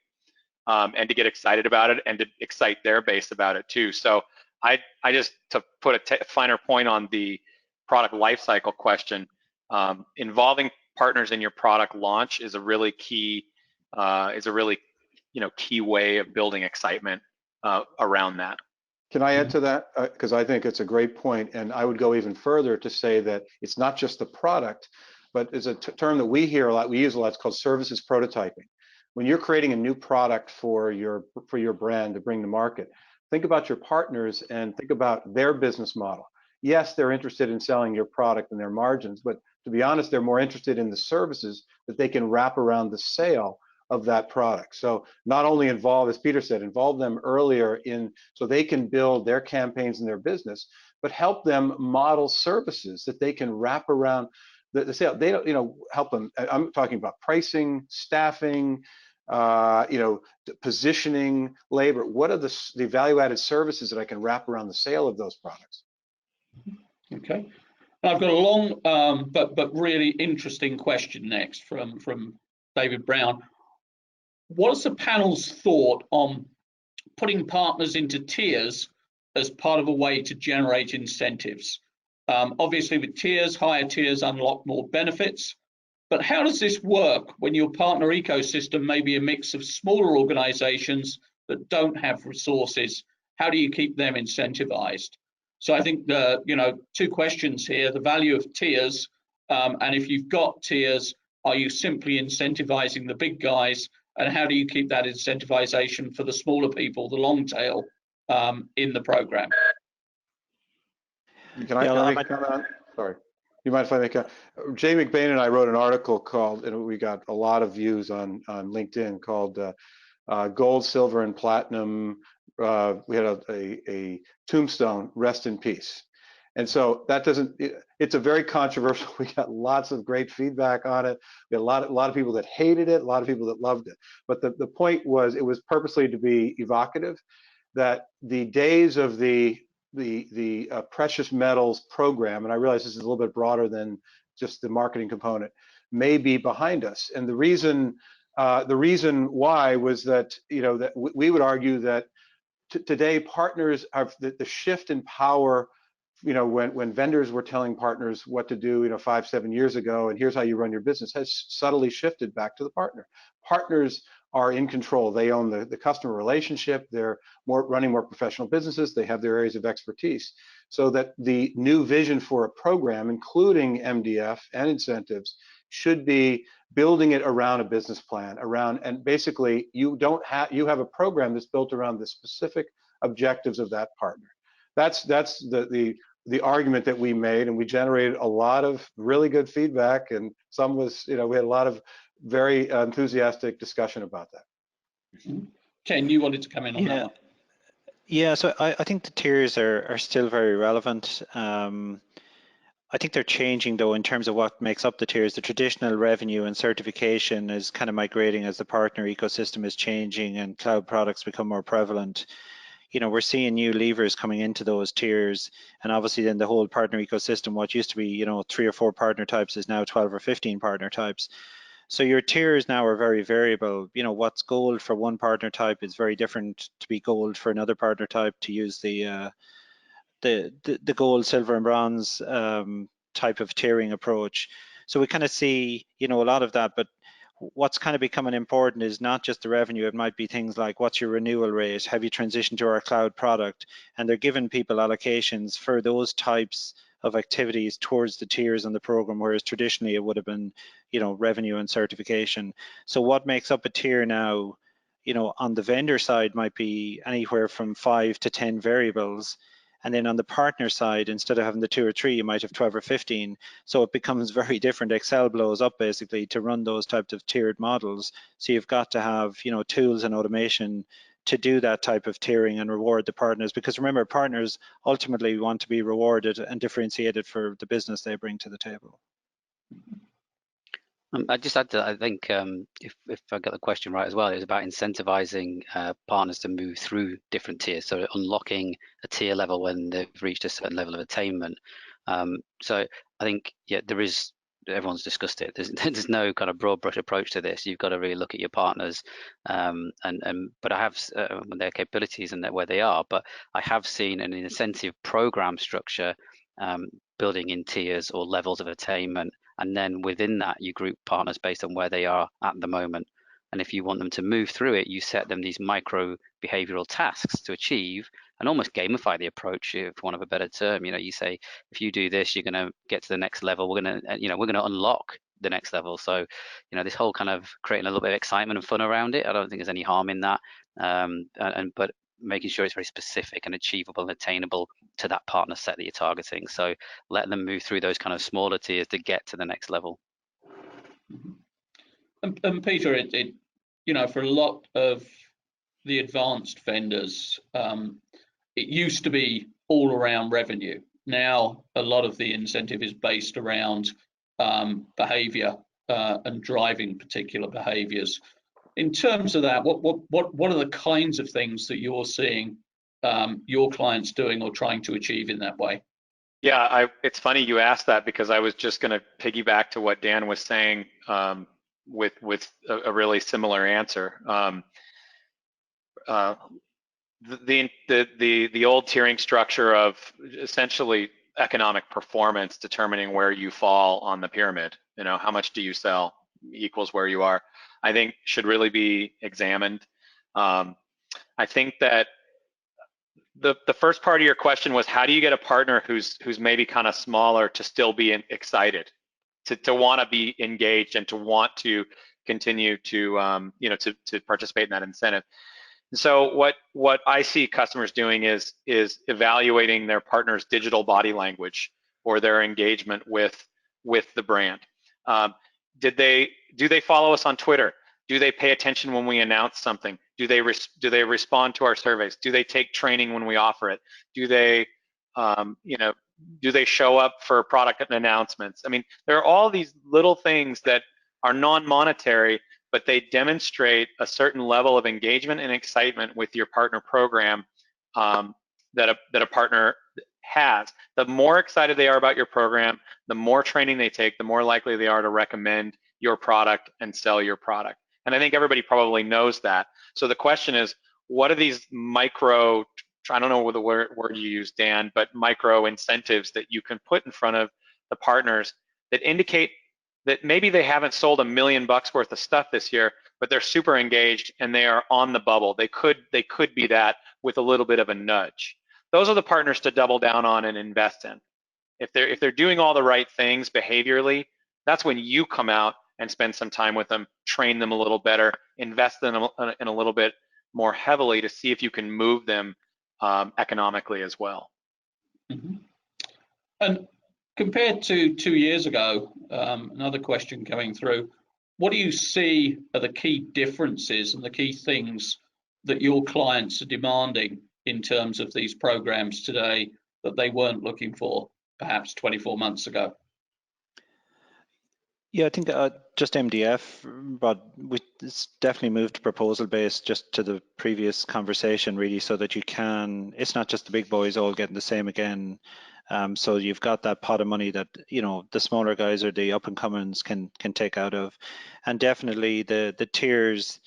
and to get excited about it and to excite their base about it too. So I just, to put a finer point on the product lifecycle question, involving partners in your product launch is a really key, key way of building excitement around that. Can I add to that? Because I think it's a great point, and I would go even further to say that it's not just the product, but there's a term that we hear a lot, we use a lot, it's called services prototyping. When you're creating a new product for your brand to bring to market, think about your partners and think about their business model. Yes, they're interested in selling your product and their margins, but to be honest, they're more interested in the services that they can wrap around the sale of that product. So not only involve, as Peter said, involve them earlier in so they can build their campaigns and their business, but help them model services that they can wrap around the sale. They don't, help them. I'm talking about pricing, staffing, positioning, labor. What are the value-added services that I can wrap around the sale of those products? Okay. I've got a long but really interesting question next from David Brown. What is the panel's thought on putting partners into tiers as part of a way to generate incentives? Obviously, with tiers, higher tiers unlock more benefits. But how does this work when your partner ecosystem may be a mix of smaller organizations that don't have resources? How do you keep them incentivized? So I think two questions here: the value of tiers, and if you've got tiers, are you simply incentivizing the big guys? And how do you keep that incentivization for the smaller people, the long tail, in the program? Can I make a comment on? Sorry. You mind if I make a? Jay McBain and I wrote an article called, and we got a lot of views on LinkedIn, called Gold, Silver, and Platinum. We had a tombstone, rest in peace. And so that doesn't, it's a very controversial, we got lots of great feedback on it. We had a lot of people that hated it, a lot of people that loved it. But the point was, it was purposely to be evocative, that the days of the precious metals program, and I realize this is a little bit broader than just the marketing component, may be behind us. And the reason why was that, that we would argue that today partners are the shift in power. When vendors were telling partners what to do, 5-7 years ago, and here's how you run your business, has subtly shifted back to the partner. Partners are in control. They own the customer relationship. They're running more professional businesses. They have their areas of expertise. So that the new vision for a program, including MDF and incentives, should be building it around a business plan, and basically you have a program that's built around the specific objectives of that partner. That's the argument that we made, and we generated a lot of really good feedback, and some was, we had a lot of very enthusiastic discussion about that. Ken, you wanted to come in on that one? Yeah, so I think the tiers are still very relevant. I think they're changing though in terms of what makes up the tiers. The traditional revenue and certification is kind of migrating as the partner ecosystem is changing and cloud products become more prevalent. We're seeing new levers coming into those tiers, and obviously then the whole partner ecosystem, what used to be 3 or 4 partner types is now 12 or 15 partner types. So your tiers now are very variable. What's gold for one partner type is very different to be gold for another partner type, to use the gold, silver, and bronze type of tiering approach. So we kind of see a lot of that, but what's kind of becoming important is not just the revenue. It might be things like, what's your renewal rate? Have you transitioned to our cloud product? And they're giving people allocations for those types of activities towards the tiers on the program, whereas traditionally it would have been, revenue and certification. So what makes up a tier now, on the vendor side might be anywhere from 5 to 10 variables. And then on the partner side, instead of having the 2 or 3, you might have 12 or 15. So it becomes very different. Excel blows up basically to run those types of tiered models. So you've got to have, tools and automation to do that type of tiering and reward the partners. Because remember, partners ultimately want to be rewarded and differentiated for the business they bring to the table. I just add that I think if I got the question right as well, it was about incentivizing partners to move through different tiers, so unlocking a tier level when they've reached a certain level of attainment. So I think, yeah, everyone's discussed it. There's no kind of broad brush approach to this. You've got to really look at your partners, but I have their capabilities and where they are. But I have seen an incentive program structure building in tiers or levels of attainment, and then within that you group partners based on where they are at the moment. And if you want them to move through it, you set them these micro behavioral tasks to achieve and almost gamify the approach, if one of a better term. You say, if you do this, you're going to get to the next level. We're going to unlock the next level. So, this whole kind of creating a little bit of excitement and fun around it, I don't think there's any harm in that. But making sure it's very specific and achievable and attainable to that partner set that you're targeting. So let them move through those kind of smaller tiers to get to the next level. And Peter, for a lot of the advanced vendors, it used to be all around revenue. Now a lot of the incentive is based around behavior and driving particular behaviors. In terms of that, what are the kinds of things that you're seeing your clients doing or trying to achieve in that way? Yeah, it's funny you asked that, because I was just going to piggyback to what Dan was saying with a really similar answer. The old tiering structure of essentially economic performance determining where you fall on the pyramid, how much do you sell equals where you are, I think should really be examined. I think that the first part of your question was, how do you get a partner who's maybe kind of smaller to still be excited, to want to be engaged and to want to continue to to participate in that incentive. And so what I see customers doing is evaluating their partner's digital body language or their engagement with the brand. Do they follow us on Twitter? Do they pay attention when we announce something? Do they respond to our surveys? Do they take training when we offer it? Do they do they show up for product announcements? I mean, there are all these little things that are non-monetary, but they demonstrate a certain level of engagement and excitement with your partner program that a partner has. The more excited they are about your program, the more training they take, the more likely they are to recommend your product and sell your product. And I think everybody probably knows that. So the question is, what are these micro, I don't know what the word you use, Dan, but micro incentives that you can put in front of the partners that indicate that maybe they haven't sold $1 million worth of stuff this year, but they're super engaged and they are on the bubble. They could be that with a little bit of a nudge. Those are the partners to double down on and invest in. If they're doing all the right things behaviorally, that's when you come out and spend some time with them, train them a little better, invest in a little bit more heavily to see if you can move them economically as well. Mm-hmm. And compared to 2 years ago, another question coming through, what do you see are the key differences and the key things that your clients are demanding in terms of these programs today that they weren't looking for perhaps 24 months ago? Yeah, I think just MDF, but it's definitely moved to proposal based, just to the previous conversation, really, so that it's not just the big boys all getting the same again. So you've got that pot of money that the smaller guys or the up and comings can take out of, and definitely the tiers.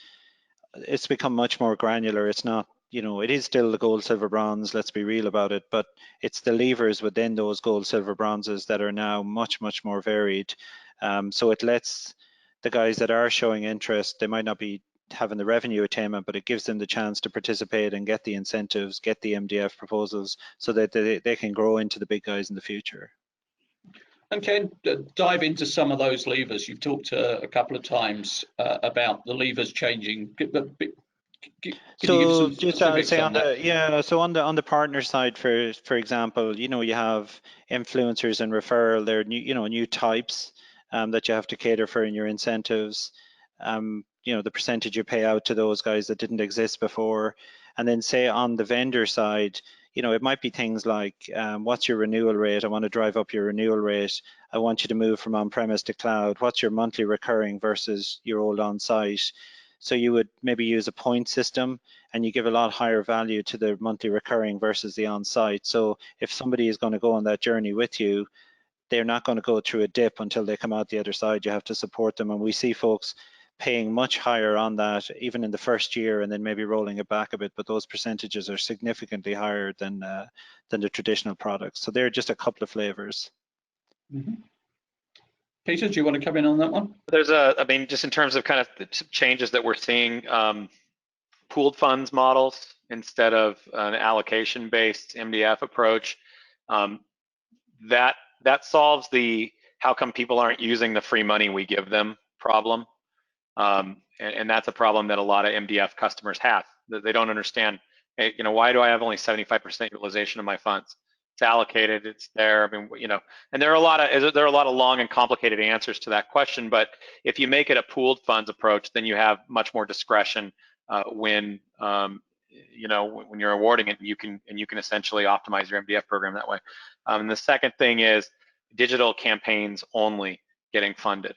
It's become much more granular. It's not, it is still the gold, silver, bronze. Let's be real about it, but it's the levers within those gold, silver, bronzes that are now much more varied. So it lets the guys that are showing interest, they might not be having the revenue attainment, but it gives them the chance to participate and get the incentives, get the MDF proposals, so that they can grow into the big guys in the future. And Ken, dive into some of those levers. You've talked a couple of times about the levers changing. So just say on the partner side, for example, you have influencers and referral. They're new types that you have to cater for in your incentives. The percentage you pay out to those guys that didn't exist before. And then say on the vendor side, you know, it might be things like, what's your renewal rate? I want to drive up your renewal rate. I want you to move from on-premise to cloud. What's your monthly recurring versus your old on-site? So you would maybe use a point system, and you give a lot higher value to the monthly recurring versus the on-site. So if somebody is going to go on that journey with you, they're not going to go through a dip until they come out the other side. You have to support them. And we see folks paying much higher on that, even in the first year, and then maybe rolling it back a bit. But those percentages are significantly higher than the traditional products. So they're just a couple of flavors. Mm-hmm. Peter, do you want to come in on that one? There's I mean, just in terms of kind of changes that we're seeing, pooled funds models instead of an allocation-based MDF approach. That solves the how come people aren't using the free money we give them problem. And that's a problem that a lot of MDF customers have. That they don't understand, hey, you know, why do I have only 75% utilization of my funds? It's allocated, it's there. I mean, you know, and there are a lot of long and complicated answers to that question. But if you make it a pooled funds approach, then you have much more discretion when you know, when you're awarding it. You can essentially optimize your MDF program that way. And the second thing is digital campaigns only getting funded.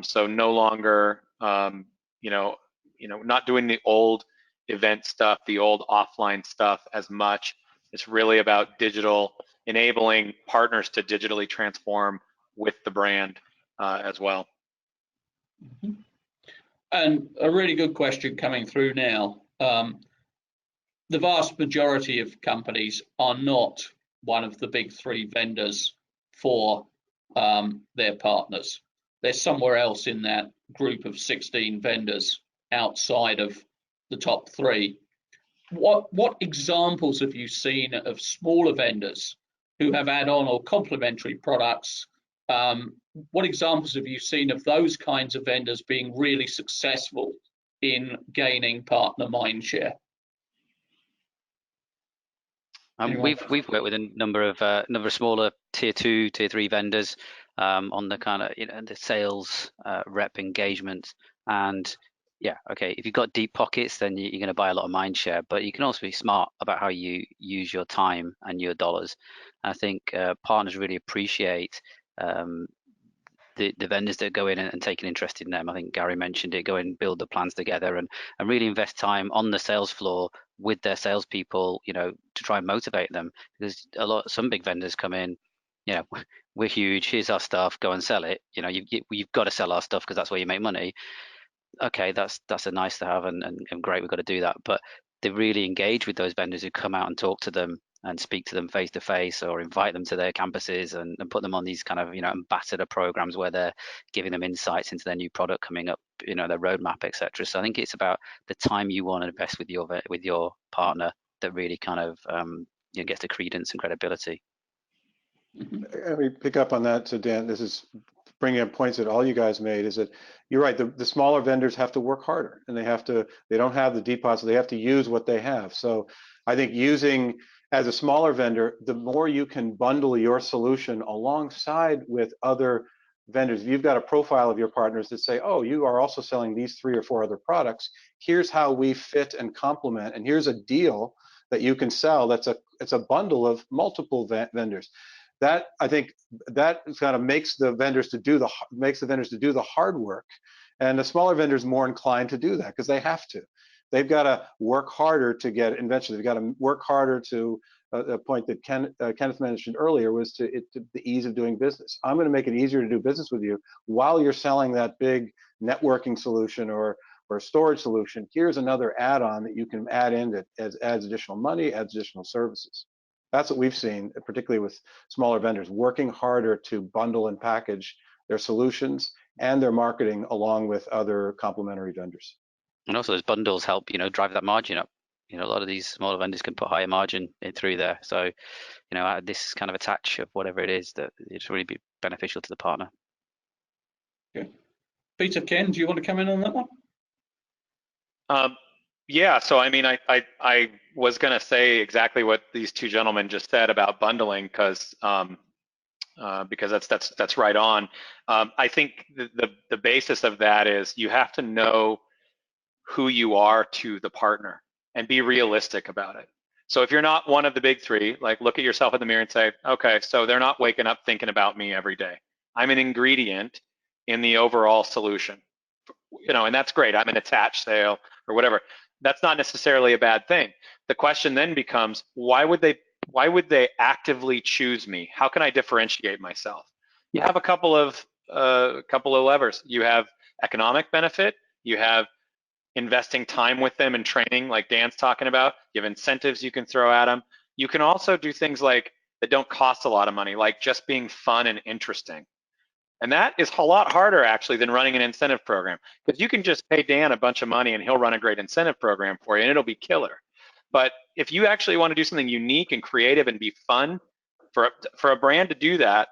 So no longer, you know, not doing the old event stuff, the old offline stuff as much. It's really about digital, enabling partners to digitally transform with the brand as well. Mm-hmm. And a really good question coming through now. The vast majority of companies are not one of the big three vendors for their partners. They're somewhere else in that group of 16 vendors outside of the top three. What examples have you seen of smaller vendors who have add-on or complementary products? What examples have you seen of those kinds of vendors being really successful in gaining partner mindshare? We've worked with a number of smaller tier 2, tier 3 vendors on the kind of, you know, the sales rep engagement. And yeah, okay, if you've got deep pockets, then you're going to buy a lot of mind share, but you can also be smart about how you use your time and your dollars. And I think partners really appreciate the vendors that go in and take an interest in them. I think Gary mentioned it, go and build the plans together and really invest time on the sales floor with their salespeople, you know, to try and motivate them. Because some big vendors come in, you know, we're huge, here's our stuff, go and sell it. You know, you've got to sell our stuff because that's where you make money. Okay, that's a nice to have and great, we've got to do that. But they really engage with those vendors who come out and talk to them and speak to them face to face, or invite them to their campuses and put them on these kind of, you know, ambassador programs where they're giving them insights into their new product coming up, you know, their roadmap, etc. So I think it's about the time you want to invest with your partner that really kind of you know, gets the credence and credibility. Let me pick up on that. So Dan, this is bringing up points that all you guys made, is that you're right, the smaller vendors have to work harder, and they don't have the deposits, they have to use what they have. So I think using, as a smaller vendor, the more you can bundle your solution alongside with other vendors. If you've got a profile of your partners that say, oh, you are also selling these 3 or 4 other products, here's how we fit and complement, and here's a deal that you can sell. It's a bundle of multiple vendors. That, I think, that kind of makes the vendors to do the hard work, and the smaller vendors more inclined to do that because they have to. They've got to work harder to get invention. They've got to work harder to a point that Kenneth mentioned earlier, was to the ease of doing business. I'm going to make it easier to do business with you while you're selling that big networking solution or storage solution. Here's another add-on that you can add in that adds additional money, adds additional services. That's what we've seen, particularly with smaller vendors, working harder to bundle and package their solutions and their marketing along with other complementary vendors. And also those bundles help, you know, drive that margin up. You know, a lot of these smaller vendors can put higher margin in through there. So, you know, this kind of attach of whatever it is, that it's really be beneficial to the partner. Okay. Peter, Ken, do you want to come in on that one? Yeah, so I mean, I was going to say exactly what these two gentlemen just said about bundling, because that's right on. I think the basis of that is you have to know who you are to the partner and be realistic about it. So if you're not one of the big three, like look at yourself in the mirror and say, okay, so they're not waking up thinking about me every day. I'm an ingredient in the overall solution. And that's great. I'm an attached sale or whatever. That's not necessarily a bad thing. The question then becomes, why would they actively choose me? How can I differentiate myself? You have a couple of levers. You have economic benefit. You have investing time with them and training, like Dan's talking about. You have incentives you can throw at them. You can also do things like that don't cost a lot of money, like just being fun and interesting. And that is a lot harder actually than running an incentive program, because you can just pay Dan a bunch of money and he'll run a great incentive program for you and it'll be killer. But if you actually want to do something unique and creative and be fun, for a brand to do that,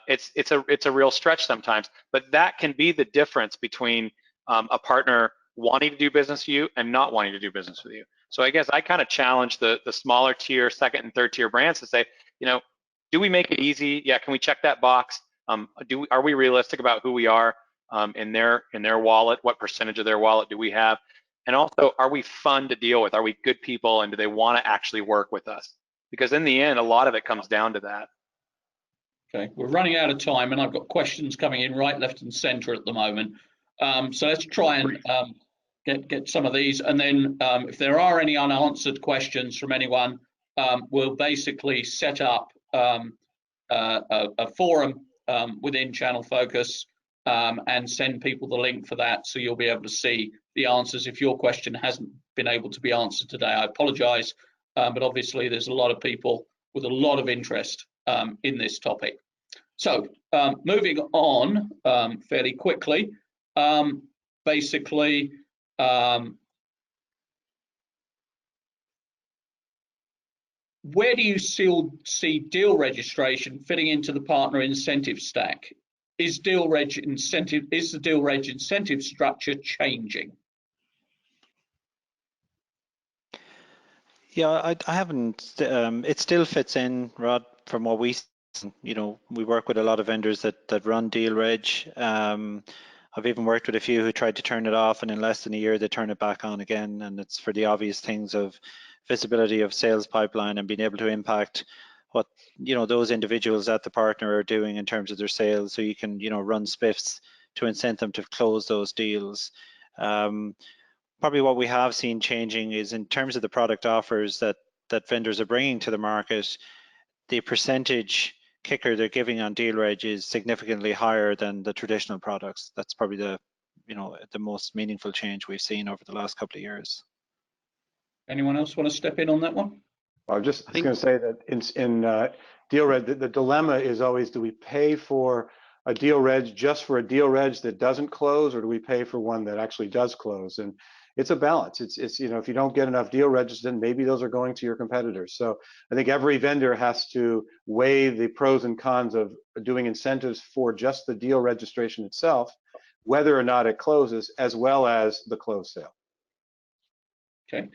it's a real stretch sometimes. But that can be the difference between a partner wanting to do business with you and not wanting to do business with you. So I guess I kind of challenge the smaller tier, second and third tier brands to say, do we make it easy? Yeah, can we check that box? Are we realistic about who we are in their wallet? What percentage of their wallet do we have? And also, are we fun to deal with? Are we good people, and do they want to actually work with us? Because in the end, a lot of it comes down to that. Okay, we're running out of time, and I've got questions coming in right, left, and centre at the moment. So let's try and get some of these, and then if there are any unanswered questions from anyone, we'll basically set up a forum within Channel Focus and send people the link for that, so you'll be able to see the answers if your question hasn't been able to be answered today. I apologize, but obviously there's a lot of people with a lot of interest in this topic. So moving on fairly quickly, basically where do you see deal registration fitting into the partner incentive stack? Is the deal reg incentive structure changing? Yeah, I haven't. It still fits in, Rod, from what we, we work with a lot of vendors that run deal reg. I've even worked with a few who tried to turn it off, and in less than a year they turn it back on again. And it's for the obvious things of visibility of sales pipeline and being able to impact what those individuals at the partner are doing in terms of their sales. So you can run spiffs to incent them to close those deals. Probably what we have seen changing is in terms of the product offers that vendors are bringing to the market, the percentage kicker they're giving on deal reg is significantly higher than the traditional products. That's probably the most meaningful change we've seen over the last couple of years. Anyone else want to step in on that one? I was just going to say that in deal reg, the dilemma is always, do we pay for a deal reg just for a deal reg that doesn't close, or do we pay for one that actually does close? And it's a balance. It's if you don't get enough deal registers, then maybe those are going to your competitors. So I think every vendor has to weigh the pros and cons of doing incentives for just the deal registration itself, whether or not it closes, as well as the closed sale. Okay.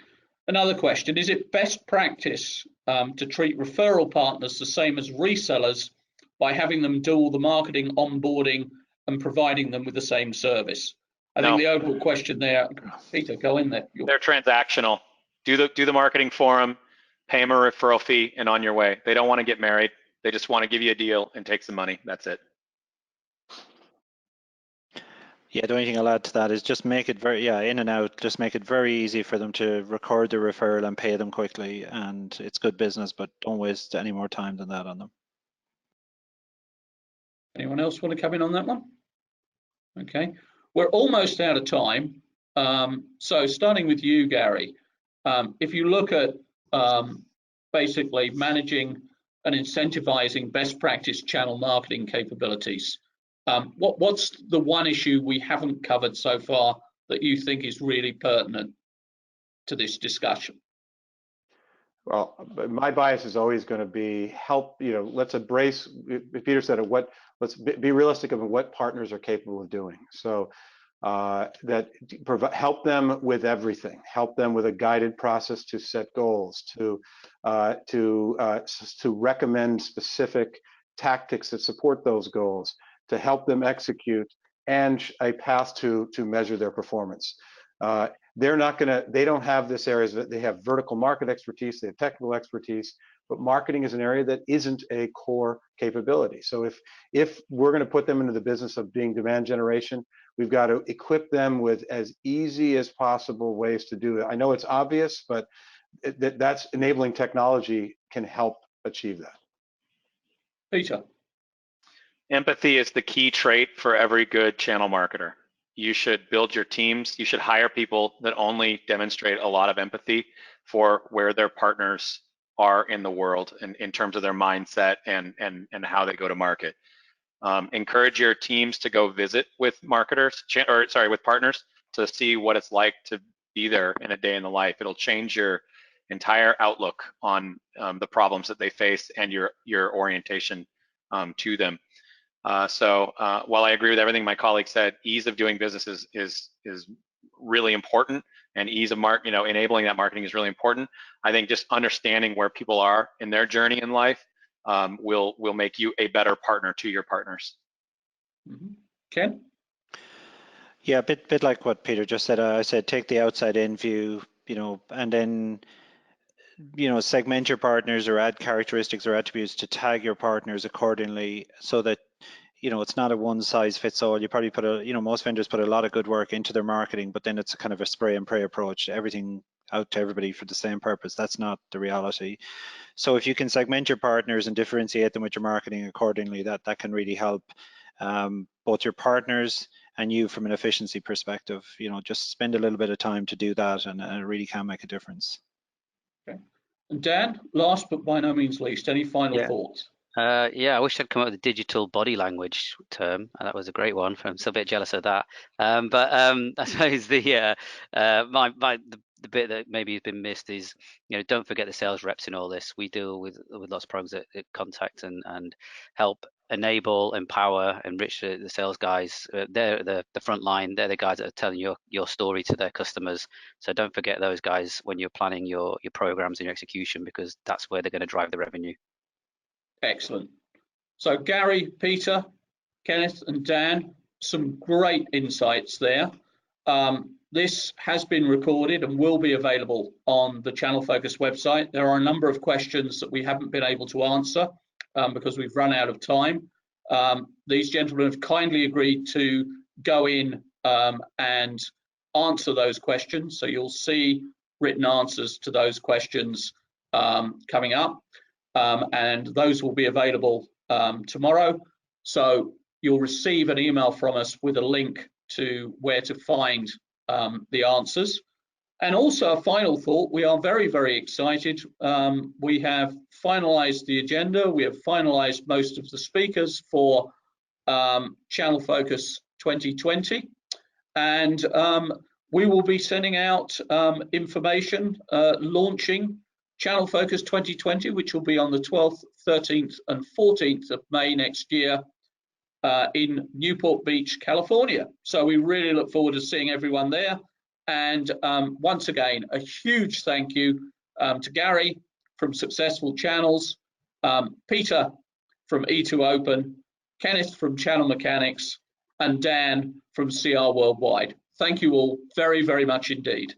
Another question, is it best practice to treat referral partners the same as resellers by having them do all the marketing, onboarding, and providing them with the same service? I think the overall question there, Peter, go in there. They're transactional. Do the marketing for them, pay them a referral fee, and on your way. They don't want to get married. They just want to give you a deal and take some money. That's it. Yeah, the only thing I'll add to that is just make it very, in and out, just make it very easy for them to record the referral and pay them quickly. And it's good business, but don't waste any more time than that on them. Anyone else want to come in on that one? Okay, we're almost out of time. So starting with you, Gary, if you look at basically managing and incentivizing best practice channel marketing capabilities, what's the one issue we haven't covered so far that you think is really pertinent to this discussion? Well, my bias is always going to be let's embrace, Peter said it, let's be realistic of what partners are capable of doing. So help them with everything, help them with a guided process to set goals, to recommend specific tactics that support those goals, to help them execute, and a path to measure their performance. They're not gonna, they don't have this area, they have vertical market expertise, they have technical expertise, but marketing is an area that isn't a core capability. So if we're gonna put them into the business of being demand generation, we've got to equip them with as easy as possible ways to do it. I know it's obvious, but that's enabling technology can help achieve that. Peter. Empathy is the key trait for every good channel marketer. You should build your teams. You should hire people that only demonstrate a lot of empathy for where their partners are in the world and in terms of their mindset and how they go to market. Encourage your teams to go visit with marketers, with partners, to see what it's like to be there in a day in the life. It'll change your entire outlook on the problems that they face and your orientation to them. So while I agree with everything my colleague said, ease of doing business is really important, and ease of enabling that marketing is really important. I think just understanding where people are in their journey in life will make you a better partner to your partners. Mm-hmm. Ken? Yeah, a bit like what Peter just said. I said take the outside in view, and then segment your partners or add characteristics or attributes to tag your partners accordingly, so that it's not a one size fits all. You probably put most vendors put a lot of good work into their marketing, but then it's a kind of a spray and pray approach, everything out to everybody for the same purpose. That's not the reality. So if you can segment your partners and differentiate them with your marketing accordingly, that can really help both your partners and you from an efficiency perspective. Just spend a little bit of time to do that, and it really can make a difference. Okay. And Dan, last but by no means least, any final thoughts? Yeah, I wish I'd come up with a digital body language term. That was a great one. I'm still a bit jealous of that. But I suppose the bit that maybe has been missed is, don't forget the sales reps in all this. We deal with lots of programs that contact and help enable, empower, enrich the sales guys. They're the front line. They're the guys that are telling your story to their customers. So don't forget those guys when you're planning your programs and your execution, because that's where they're going to drive the revenue. Excellent. So Gary, Peter, Kenneth and Dan, some great insights there. This has been recorded and will be available on the Channel Focus website. There are a number of questions that we haven't been able to answer because we've run out of time. These gentlemen have kindly agreed to go in and answer those questions. So you'll see written answers to those questions coming up. And those will be available tomorrow. So you'll receive an email from us with a link to where to find the answers. And also a final thought, we are very, very excited. We have finalized the agenda. We have finalized most of the speakers for Channel Focus 2020. And we will be sending out information launching Channel Focus 2020, which will be on the 12th, 13th and 14th of May next year in Newport Beach, California. So we really look forward to seeing everyone there. And once again, a huge thank you to Gary from Successful Channels, Peter from E2Open, Kenneth from Channel Mechanics, and Dan from CR Worldwide. Thank you all very, very much indeed.